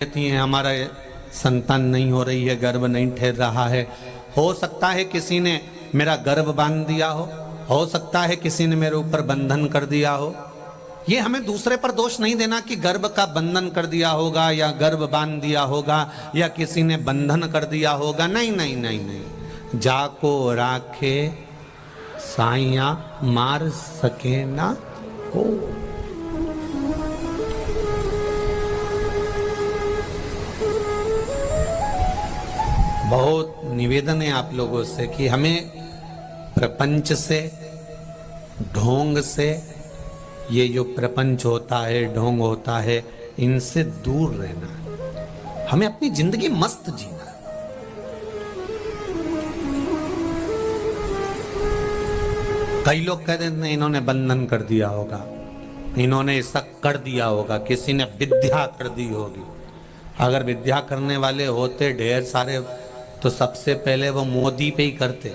कहती हैं हमारा संतान नहीं हो रही है, गर्भ नहीं ठहर रहा है। हो सकता है किसी ने मेरा गर्भ बांध दिया हो सकता है किसी ने मेरे ऊपर बंधन कर दिया हो। ये हमें दूसरे पर दोष नहीं देना कि गर्भ का बंधन कर दिया होगा या गर्भ बांध दिया होगा या किसी ने बंधन कर दिया होगा। नहीं नहीं नहीं नहीं, जाको राखे साइया मार सके ना को। बहुत निवेदन है आप लोगों से कि हमें प्रपंच से, ढोंग से, ये जो प्रपंच होता है, ढोंग होता है, इनसे दूर रहना। हमें अपनी जिंदगी मस्त जीना। कई लोग कहते हैं इन्होंने बंधन कर दिया होगा, इन्होंने ऐसा कर दिया होगा, किसी ने विद्या कर दी होगी। अगर विद्या करने वाले होते ढेर सारे तो सबसे पहले वो मोदी पे ही करते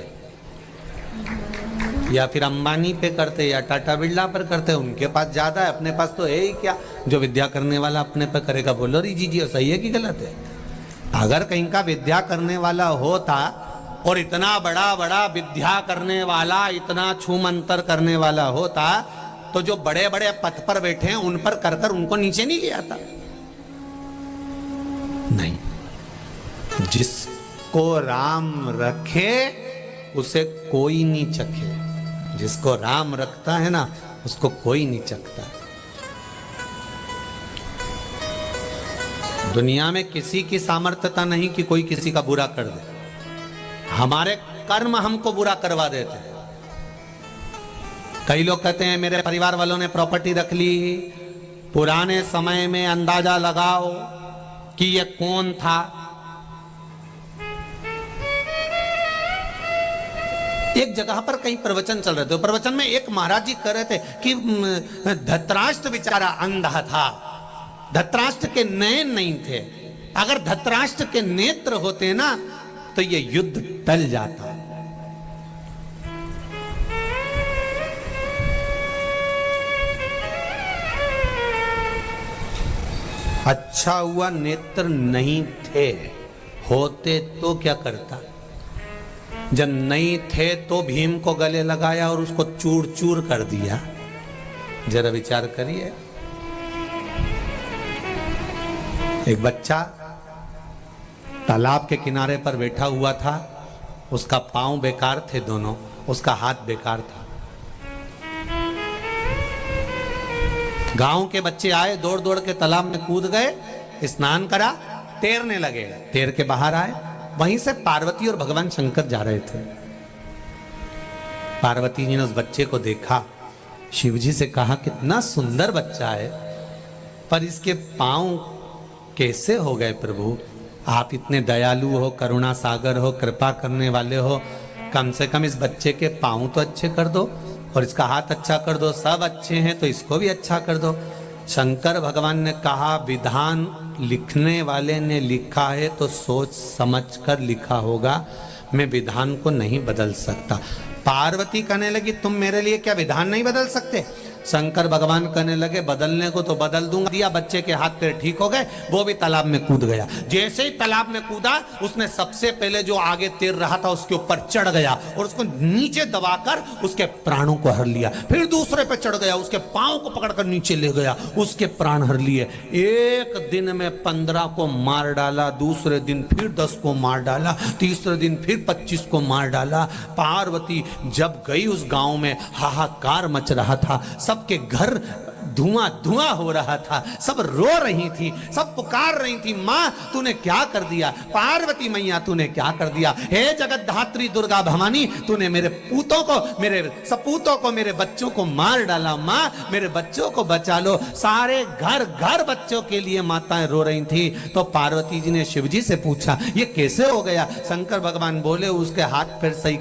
या फिर अंबानी पे करते या टाटा बिरला पर करते। उनके पास ज्यादा है, अपने पास तो है ही क्या जो विद्या करने वाला अपने पे करेगा। बोलो री जी सही है कि गलत है? अगर कहीं का विद्या करने वाला होता और इतना बड़ा बड़ा विद्या करने वाला, इतना छू मंतर करने वाला होता तो जो बड़े बड़े पद पर बैठे हैं उन पर कर उनको नीचे नहीं ले आता। नहीं, जिसको राम रखे उसे कोई नहीं चखे। जिसको राम रखता है ना उसको कोई नहीं चखता। दुनिया में किसी की सामर्थ्यता नहीं कि कोई किसी का बुरा कर दे। हमारे कर्म हमको बुरा करवा देते हैं। कई लोग कहते हैं मेरे परिवार वालों ने प्रॉपर्टी रख ली। पुराने समय में अंदाजा लगाओ कि ये कौन था। एक जगह पर कहीं प्रवचन चल रहे थे, प्रवचन में एक महाराज जी कह रहे थे कि धृतराष्ट्र बेचारा अंधा था, धृतराष्ट्र के नयन नहीं थे। अगर धृतराष्ट्र के नेत्र होते ना तो ये युद्ध टल जाता। अच्छा हुआ नेत्र नहीं थे, होते तो क्या करता। जब नहीं थे तो भीम को गले लगाया और उसको चूर चूर कर दिया। जरा विचार करिए। एक बच्चा तालाब के किनारे पर बैठा हुआ था, उसका पांव बेकार थे दोनों, उसका हाथ बेकार था। गांव के बच्चे आए, दौड़ दौड़ के तालाब में कूद गए, स्नान करा, तैरने लगे। तैर के बाहर आए, वहीं से पार्वती और भगवान शंकर जा रहे थे। पार्वती जी ने उस बच्चे को देखा, शिव जी से कहा कितना सुंदर बच्चा है, पर इसके पांव कैसे हो गए प्रभु? आप इतने दयालु हो, करुणा सागर हो, कृपा करने वाले हो, कम से कम इस बच्चे के पांव तो अच्छे कर दो और इसका हाथ अच्छा कर दो। सब अच्छे हैं तो इसको भी अच्छा कर दो। शंकर भगवान ने कहा विधान लिखने वाले ने लिखा है तो सोच समझ कर लिखा होगा, मैं विधान को नहीं बदल सकता। पार्वती कहने लगी तुम मेरे लिए क्या विधान नहीं बदल सकते? शंकर भगवान कहने लगे बदलने को तो बदल दूंगा। दिया, बच्चे के हाथ पैर ठीक हो गए, वो भी तालाब में कूद गया। जैसे ही तालाब में कूदा, उसने सबसे पहले जो आगे तैर रहा था उसके ऊपर चढ़ गया और उसको नीचे दबाकर उसके प्राणों को हर लिया। फिर दूसरे पे चढ़ गया, उसके पांव को पकड़कर नीचे ले गया, उसके प्राण हर लिए। एक दिन में 15 को मार डाला, दूसरे दिन फिर 10 को मार डाला, तीसरे दिन फिर 25 को मार डाला। पार्वती जब गई उस गांव में हाहाकार मच रहा था, सबके घर धुआं धुआं हो रहा था, सब रो रही थी, सब पुकार रही थी, मां तूने क्या कर दिया? पार्वती मैया तूने क्या कर दिया? हे जगत धात्री दुर्गा भवानी, तूने मेरे पूतों को, मेरे सपूतों को, मेरे बच्चों को मार डाला। मां मेरे बच्चों को बचा लो। सारे घर घर बच्चों के लिए माताएं रो रही थी। तो पार्वती जी ने शिव जी से पूछा ये कैसे हो गया? शंकर भगवान बोले उसके हाथ पैर सही